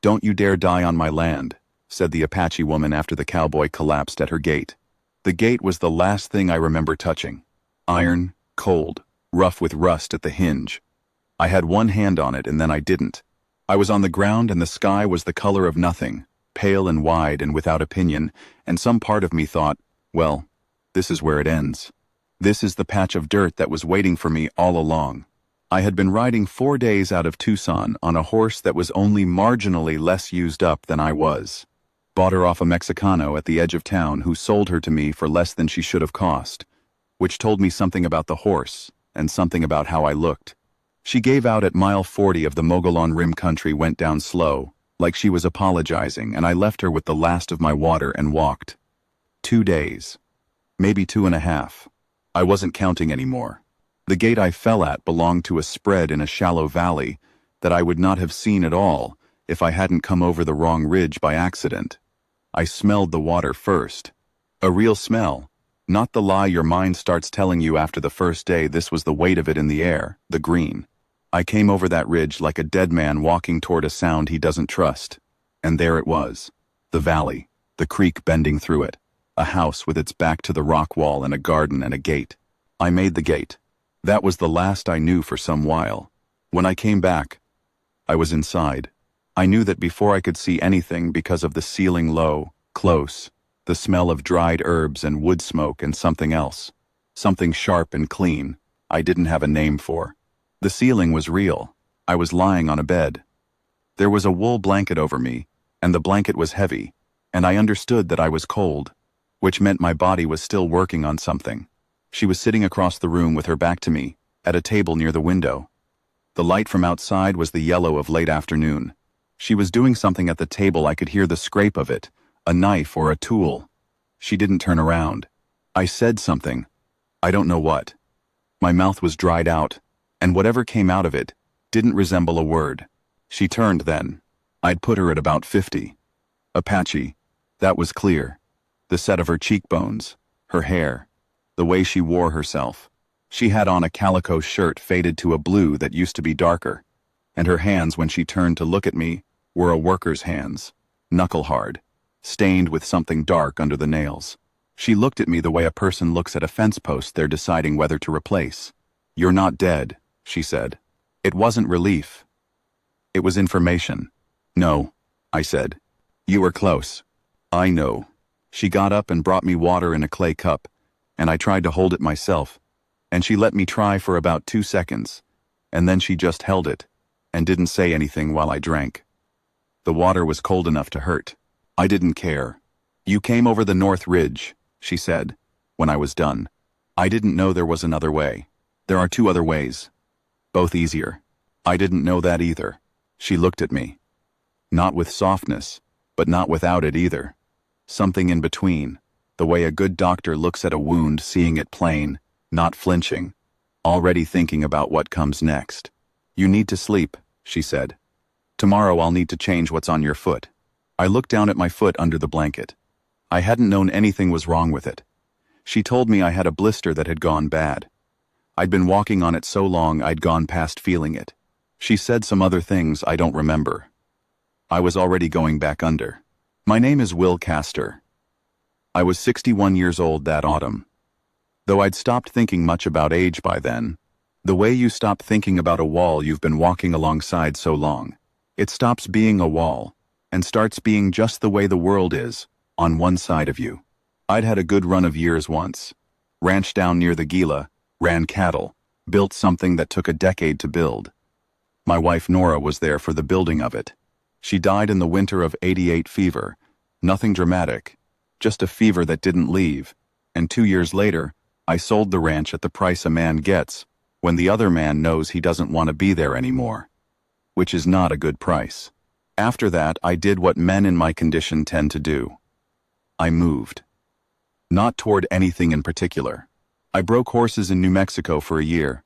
"Don't you dare die on my land," said the Apache woman after the cowboy collapsed at her gate. The gate was the last thing I remember touching. Iron, cold, rough with rust at the hinge. I had one hand on it and then I didn't. I was on the ground and the sky was the color of nothing, pale and wide and without opinion, and some part of me thought, well, this is where it ends. This is the patch of dirt that was waiting for me all along. I had been riding 4 days out of Tucson on a horse that was only marginally less used up than I was. Bought her off a Mexicano at the edge of town who sold her to me for less than she should have cost, which told me something about the horse and something about how I looked. She gave out at mile 40 of the Mogollon Rim country, went down slow, like she was apologizing, and I left her with the last of my water and walked. 2 days. Maybe 2.5. I wasn't counting anymore. The gate I fell at belonged to a spread in a shallow valley that I would not have seen at all if I hadn't come over the wrong ridge by accident. I smelled the water first. A real smell, not the lie your mind starts telling you after the first day. This was the weight of it in the air, the green. I came over that ridge like a dead man walking toward a sound he doesn't trust. And there it was. The valley, the creek bending through it, a house with its back to the rock wall and a garden and a gate. I made the gate. That was the last I knew for some while. When I came back, I was inside. I knew that before I could see anything because of the ceiling low, close, the smell of dried herbs and wood smoke and something else. Something sharp and clean I didn't have a name for. The ceiling was real. I was lying on a bed. There was a wool blanket over me, and the blanket was heavy, and I understood that I was cold, which meant my body was still working on something. She was sitting across the room with her back to me, at a table near the window. The light from outside was the yellow of late afternoon. She was doing something at the table. I could hear the scrape of it, a knife or a tool. She didn't turn around. I said something. I don't know what. My mouth was dried out, and whatever came out of it didn't resemble a word. She turned then. I'd put her at about 50. Apache, that was clear. The set of her cheekbones, her hair, the way she wore herself. She had on a calico shirt faded to a blue that used to be darker, and her hands, when she turned to look at me, were a worker's hands, knuckle-hard, stained with something dark under the nails. She looked at me the way a person looks at a fence post they're deciding whether to replace. "You're not dead," she said. It wasn't relief. It was information. "No," I said. "You were close." "I know." She got up and brought me water in a clay cup, and I tried to hold it myself, and she let me try for about 2 seconds, and then she just held it, and didn't say anything while I drank. The water was cold enough to hurt. I didn't care. "You came over the North Ridge," she said, when I was done. "I didn't know there was another way. There are 2 other ways. Both easier." "I didn't know that either." She looked at me. Not with softness, but not without it either. Something in between, the way a good doctor looks at a wound, seeing it plain, not flinching, already thinking about what comes next. "You need to sleep," she said. "Tomorrow I'll need to change what's on your foot." I looked down at my foot under the blanket. I hadn't known anything was wrong with it. She told me I had a blister that had gone bad. I'd been walking on it so long I'd gone past feeling it. She said some other things I don't remember. I was already going back under. "My name is Will Castor." I was 61 years old that autumn. Though I'd stopped thinking much about age by then. The way you stop thinking about a wall you've been walking alongside so long. It stops being a wall, and starts being just the way the world is, on one side of you. I'd had a good run of years once. Ranched down near the Gila, ran cattle, built something that took a decade to build. My wife Nora was there for the building of it. She died in the winter of '88 fever. Nothing dramatic, just a fever that didn't leave, and 2 years later, I sold the ranch at the price a man gets when the other man knows he doesn't want to be there anymore. Which is not a good price. After that, I did what men in my condition tend to do. I moved. Not toward anything in particular. I broke horses in New Mexico for a year,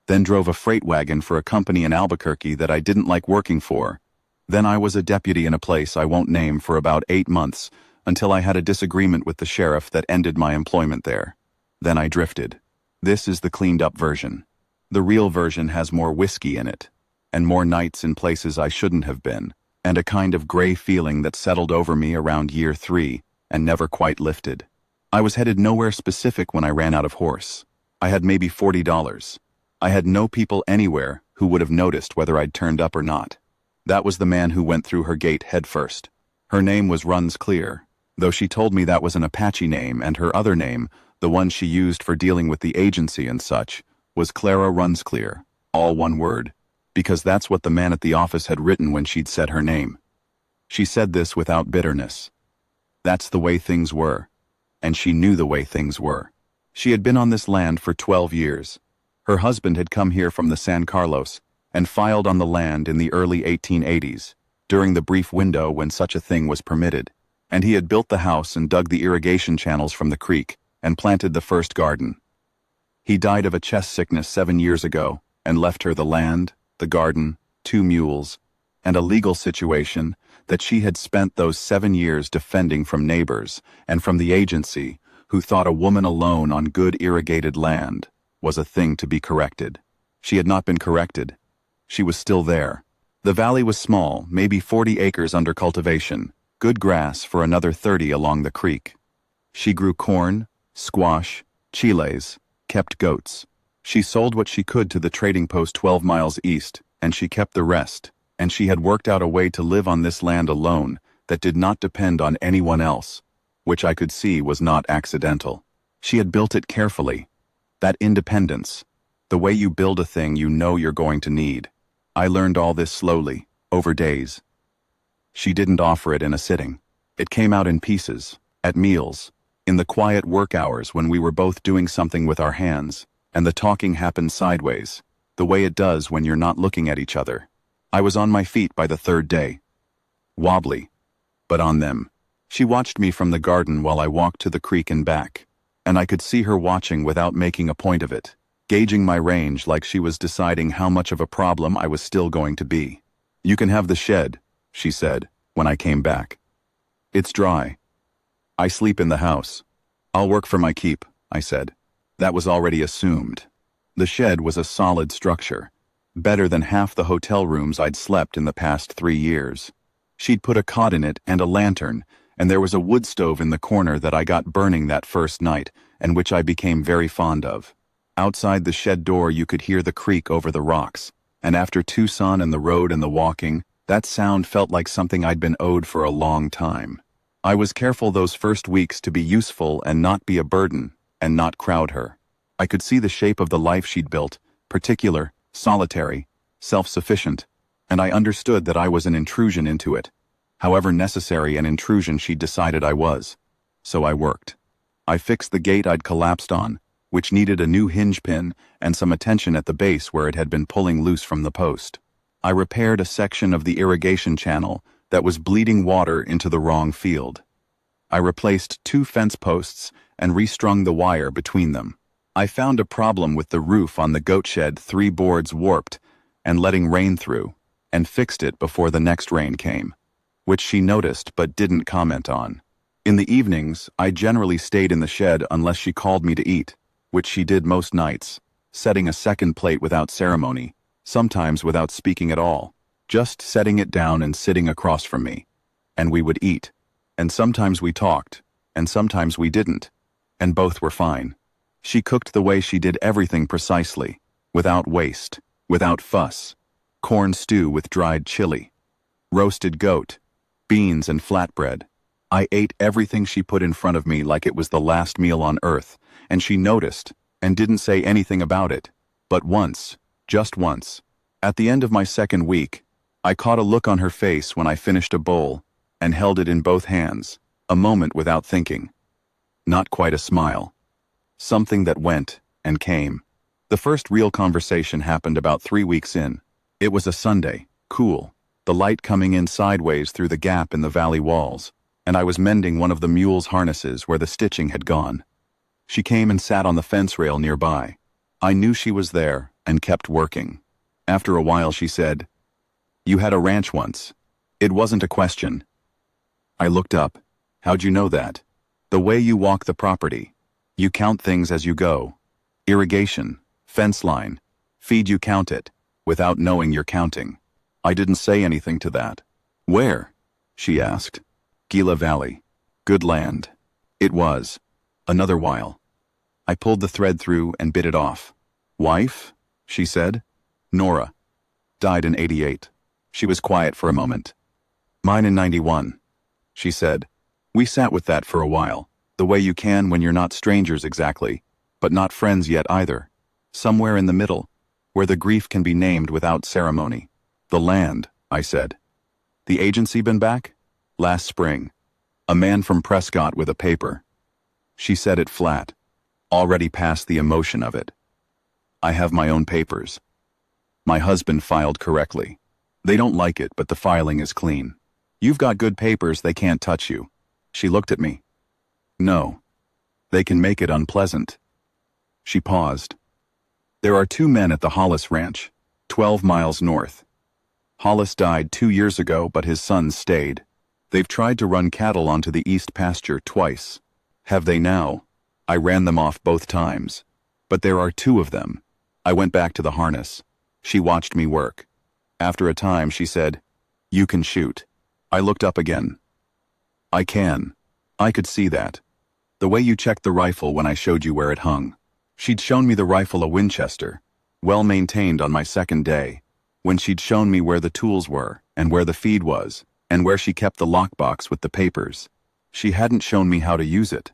then drove a freight wagon for a company in Albuquerque that I didn't like working for. Then I was a deputy in a place I won't name for about 8 months until I had a disagreement with the sheriff that ended my employment there. Then I drifted. This is the cleaned up version. The real version has more whiskey in it, and more nights in places I shouldn't have been, and a kind of gray feeling that settled over me around year 3 and never quite lifted. I was headed nowhere specific when I ran out of horse. I had maybe $40. I had no people anywhere who would have noticed whether I'd turned up or not. That was the man who went through her gate head first. Her name was Runs Clear, though she told me that was an Apache name, and her other name, the one she used for dealing with the agency and such, was Clara Runs Clear, all one word, because that's what the man at the office had written when she'd said her name. She said this without bitterness. That's the way things were, and she knew the way things were. She had been on this land for 12 years. Her husband had come here from the San Carlos and filed on the land in the early 1880s, during the brief window when such a thing was permitted, and he had built the house and dug the irrigation channels from the creek and planted the first garden. He died of a chest sickness 7 years ago and left her the land, the garden, 2 mules, and a legal situation that she had spent those 7 years defending from neighbors and from the agency who thought a woman alone on good irrigated land was a thing to be corrected. She had not been corrected. She was still there. The valley was small, maybe 40 acres under cultivation, good grass for another 30 along the creek. She grew corn, squash, chiles, kept goats. She sold what she could to the trading post 12 miles east, and she kept the rest, and she had worked out a way to live on this land alone that did not depend on anyone else, which I could see was not accidental. She had built it carefully. That independence, the way you build a thing you know you're going to need. I learned all this slowly, over days. She didn't offer it in a sitting. It came out in pieces, at meals, in the quiet work hours when we were both doing something with our hands, and the talking happened sideways, the way it does when you're not looking at each other. I was on my feet by the 3rd day. Wobbly, but on them. She watched me from the garden while I walked to the creek and back, and I could see her watching without making a point of it, gauging my range like she was deciding how much of a problem I was still going to be. "You can have the shed," she said, when I came back. "It's dry. I sleep in the house. I'll work for my keep," I said. That was already assumed. The shed was a solid structure, better than half the hotel rooms I'd slept in the past 3 years. She'd put a cot in it and a lantern, and there was a wood stove in the corner that I got burning that first night, and which I became very fond of. Outside the shed door you could hear the creek over the rocks, and after Tucson and the road and the walking, that sound felt like something I'd been owed for a long time. I was careful those first weeks to be useful and not be a burden, and not crowd her. I could see the shape of the life she'd built, particular, solitary, self-sufficient, and I understood that I was an intrusion into it, however necessary an intrusion she'd decided I was. So I worked. I fixed the gate I'd collapsed on, which needed a new hinge pin and some attention at the base where it had been pulling loose from the post. I repaired a section of the irrigation channel that was bleeding water into the wrong field. I replaced 2 fence posts and restrung the wire between them. I found a problem with the roof on the goat shed, 3 boards warped and letting rain through, and fixed it before the next rain came, which she noticed but didn't comment on. In the evenings, I generally stayed in the shed unless she called me to eat, which she did most nights, setting a second plate without ceremony, sometimes without speaking at all, just setting it down and sitting across from me. And we would eat, and sometimes we talked, and sometimes we didn't, and both were fine. She cooked the way she did everything precisely, without waste, without fuss. Corn stew with dried chili, roasted goat, beans and flatbread. I ate everything she put in front of me like it was the last meal on earth, and she noticed, and didn't say anything about it. But once, just once, at the end of my 2nd week, I caught a look on her face when I finished a bowl, and held it in both hands, a moment without thinking. Not quite a smile. Something that went and came. The first real conversation happened about 3 weeks in. It was a Sunday, cool, the light coming in sideways through the gap in the valley walls, and I was mending one of the mule's harnesses where the stitching had gone. She came and sat on the fence rail nearby. I knew she was there and kept working. After a while she said, "You had a ranch once. It wasn't a question." I looked up. "How'd you know that?" "The way you walk the property. You count things as you go. Irrigation, fence line, feed, you count it, without knowing you're counting." I didn't say anything to that. Where? She asked. Gila Valley. Good land. It was. Another while. I pulled the thread through and bit it off. Wife? She said. Nora. Died in '88. She was quiet for a moment. Mine in '91. She said. We sat with that for a while, the way you can when you're not strangers exactly, but not friends yet either. Somewhere in the middle, where the grief can be named without ceremony. The land, I said. The agency been back? Last spring. A man from Prescott with a paper. She said it flat, already past the emotion of it. I have my own papers. My husband filed correctly. They don't like it, but the filing is clean. You've got good papers, they can't touch you. She looked at me. No. They can make it unpleasant. She paused. There are 2 men at the Hollis Ranch, 12 miles north. Hollis died 2 years ago, but his sons stayed. They've tried to run cattle onto the east pasture twice. Have they now? I ran them off both times. But there are 2 of them. I went back to the harness. She watched me work. After a time, she said, You can shoot. I looked up again. I can. I could see that. The way you checked the rifle when I showed you where it hung. She'd shown me the rifle, a Winchester, well maintained on my second day, when she'd shown me where the tools were, and where the feed was, and where she kept the lockbox with the papers. She hadn't shown me how to use it.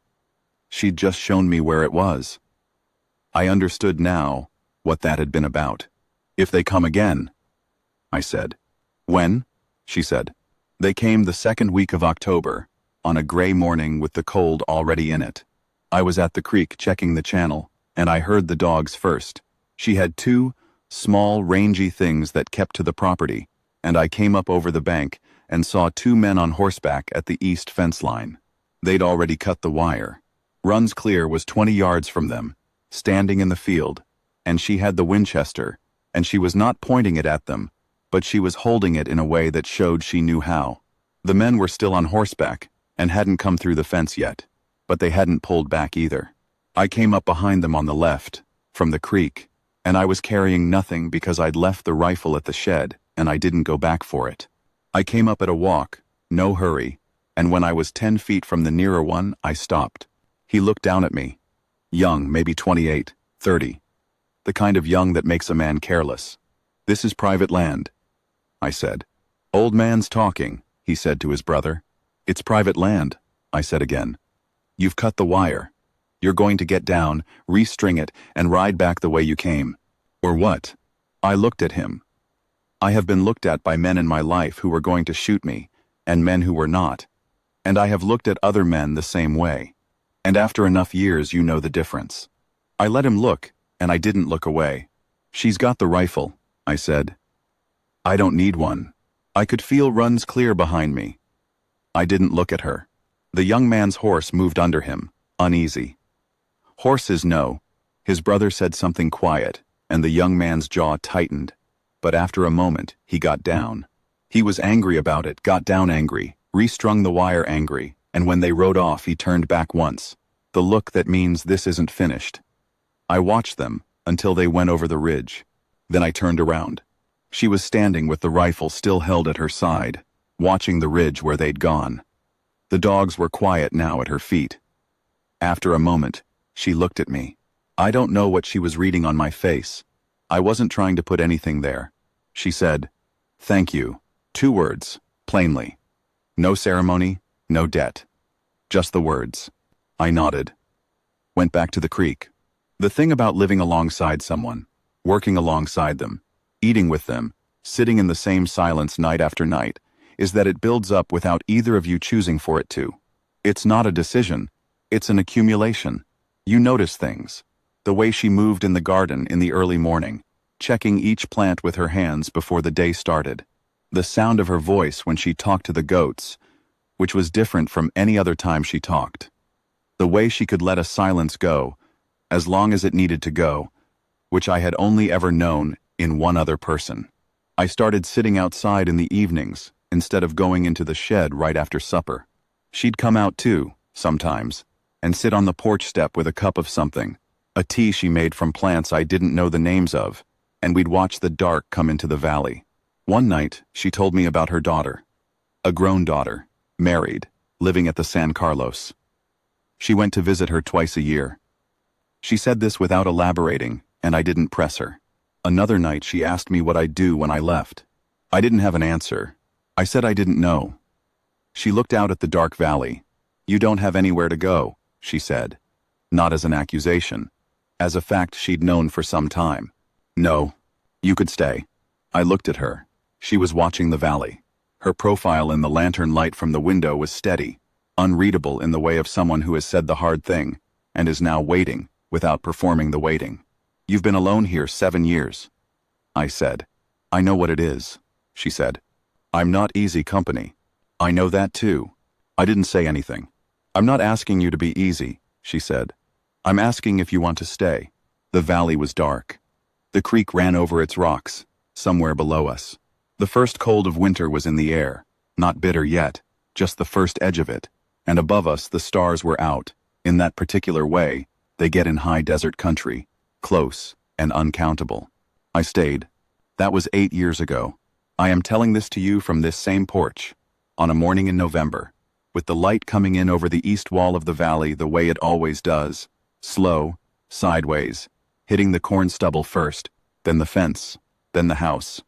She'd just shown me where it was. I understood now what that had been about. If they come again, I said. When? She said. They came the 2nd week of October, on a gray morning with the cold already in it. I was at the creek checking the channel, and I heard the dogs first. She had 2 small, rangy things that kept to the property, and I came up over the bank and saw 2 men on horseback at the east fence line. They'd already cut the wire. Runs Clear was 20 yards from them, standing in the field, and she had the Winchester, and she was not pointing it at them, but she was holding it in a way that showed she knew how. The men were still on horseback and hadn't come through the fence yet, but they hadn't pulled back either. I came up behind them on the left, from the creek, and I was carrying nothing because I'd left the rifle at the shed and I didn't go back for it. I came up at a walk, no hurry, and when I was 10 feet from the nearer one, I stopped. He looked down at me. Young, maybe 28, 30. The kind of young that makes a man careless. This is private land, I said. Old man's talking, he said to his brother. It's private land, I said again. You've cut the wire. You're going to get down, restring it, and ride back the way you came. Or what? I looked at him. I have been looked at by men in my life who were going to shoot me, and men who were not. And I have looked at other men the same way. And after enough years, you know the difference. I let him look, and I didn't look away. She's got the rifle, I said. I don't need one. I could feel Runs Clear behind me. I didn't look at her. The young man's horse moved under him, uneasy. Horses know. His brother said something quiet, and the young man's jaw tightened. But after a moment, he got down. He was angry about it, got down angry, restrung the wire angry, and when they rode off, he turned back once. The look that means this isn't finished. I watched them until they went over the ridge. Then I turned around. She was standing with the rifle still held at her side, watching the ridge where they'd gone. The dogs were quiet now at her feet. After a moment, she looked at me. I don't know what she was reading on my face. I wasn't trying to put anything there. She said, "Thank you." 2 words, plainly. No ceremony, no debt. Just the words. I nodded. Went back to the creek. The thing about living alongside someone, working alongside them, eating with them, sitting in the same silence night after night, is that it builds up without either of you choosing for it to. It's not a decision, it's an accumulation. You notice things. The way she moved in the garden in the early morning, checking each plant with her hands before the day started. The sound of her voice when she talked to the goats, which was different from any other time she talked. The way she could let a silence go, as long as it needed to go, which I had only ever known in one other person. I started sitting outside in the evenings instead of going into the shed right after supper. She'd come out too, sometimes, and sit on the porch step with a cup of something, a tea she made from plants I didn't know the names of, and we'd watch the dark come into the valley. One night, she told me about her daughter. A grown daughter, married, living at the San Carlos. She went to visit her twice a year. She said this without elaborating, and I didn't press her. Another night she asked me what I'd do when I left. I didn't have an answer. I said I didn't know. She looked out at the dark valley. "You don't have anywhere to go," she said. Not as an accusation. As a fact she'd known for some time. "No. You could stay." I looked at her. She was watching the valley. Her profile in the lantern light from the window was steady, unreadable in the way of someone who has said the hard thing, and is now waiting, without performing the waiting. "You've been alone here 7 years." I said. "I know what it is," she said. "I'm not easy company." "I know that too." I didn't say anything. "I'm not asking you to be easy," she said. "I'm asking if you want to stay." The valley was dark. The creek ran over its rocks, somewhere below us. The first cold of winter was in the air, not bitter yet, just the first edge of it, and above us the stars were out, in that particular way they get in high desert country, close and uncountable. I stayed. That was 8 years ago. I am telling this to you from this same porch, on a morning in November, with the light coming in over the east wall of the valley the way it always does, slow, sideways, hitting the corn stubble first, then the fence, then the house.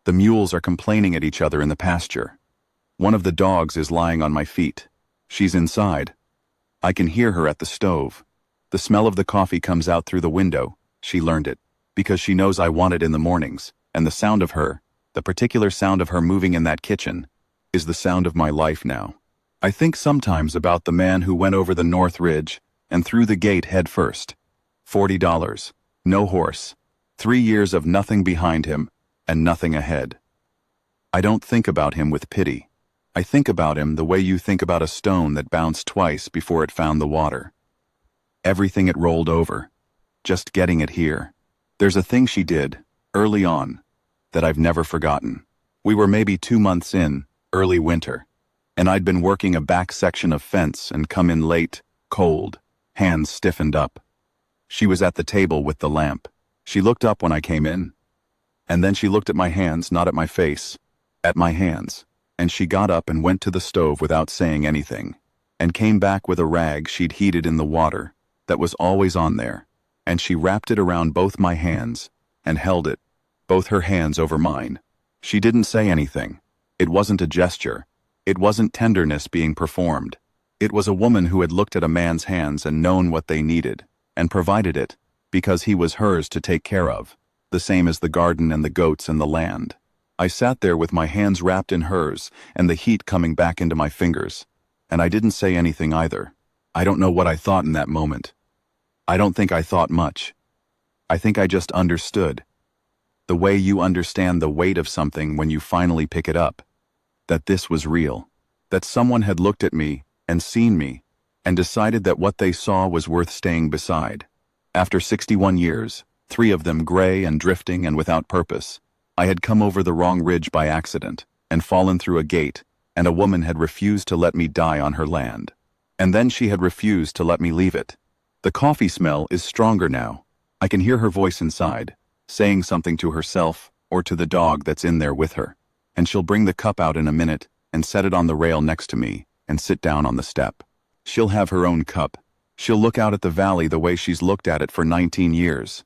The mules are complaining at each other in the pasture. One of the dogs is lying on my feet. She's inside. I can hear her at the stove. The smell of the coffee comes out through the window. She learned it, because she knows I want it in the mornings, and the sound of her, the particular sound of her moving in that kitchen, is the sound of my life now. I think sometimes about the man who went over the North Ridge and through the gate head first. $40, no horse, 3 years of nothing behind him, and nothing ahead. I don't think about him with pity. I think about him the way you think about a stone that bounced twice before it found the water. Everything it rolled over, just getting it here. There's a thing she did, early on, that I've never forgotten. We were maybe 2 months in, early winter, and I'd been working a back section of fence and come in late, cold, hands stiffened up. She was at the table with the lamp. She looked up when I came in. And then she looked at my hands, not at my face, at my hands, and she got up and went to the stove without saying anything, and came back with a rag she'd heated in the water that was always on there, and she wrapped it around both my hands and held it, both her hands over mine. She didn't say anything. It wasn't a gesture. It wasn't tenderness being performed. It was a woman who had looked at a man's hands and known what they needed, and provided it, because he was hers to take care of. The same as the garden and the goats and the land. I sat there with my hands wrapped in hers and the heat coming back into my fingers, and I didn't say anything either. I don't know what I thought in that moment. I don't think I thought much. I think I just understood. The way you understand the weight of something when you finally pick it up. That this was real. That someone had looked at me and seen me and decided that what they saw was worth staying beside. After 61 years, 3 of them gray and drifting and without purpose, I had come over the wrong ridge by accident and fallen through a gate, and a woman had refused to let me die on her land. And then she had refused to let me leave it. The coffee smell is stronger now. I can hear her voice inside, saying something to herself or to the dog that's in there with her, and she'll bring the cup out in a minute and set it on the rail next to me and sit down on the step. She'll have her own cup. She'll look out at the valley the way she's looked at it for 19 years.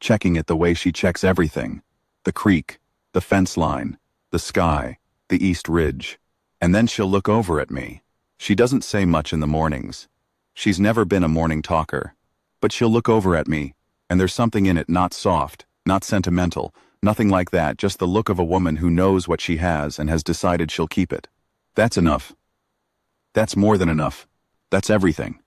Checking it the way she checks everything. The creek, the fence line, the sky, the east ridge. And then she'll look over at me. She doesn't say much in the mornings. She's never been a morning talker. But she'll look over at me, and there's something in it not soft, not sentimental, nothing like that, just the look of a woman who knows what she has and has decided she'll keep it. That's enough. That's more than enough. That's everything.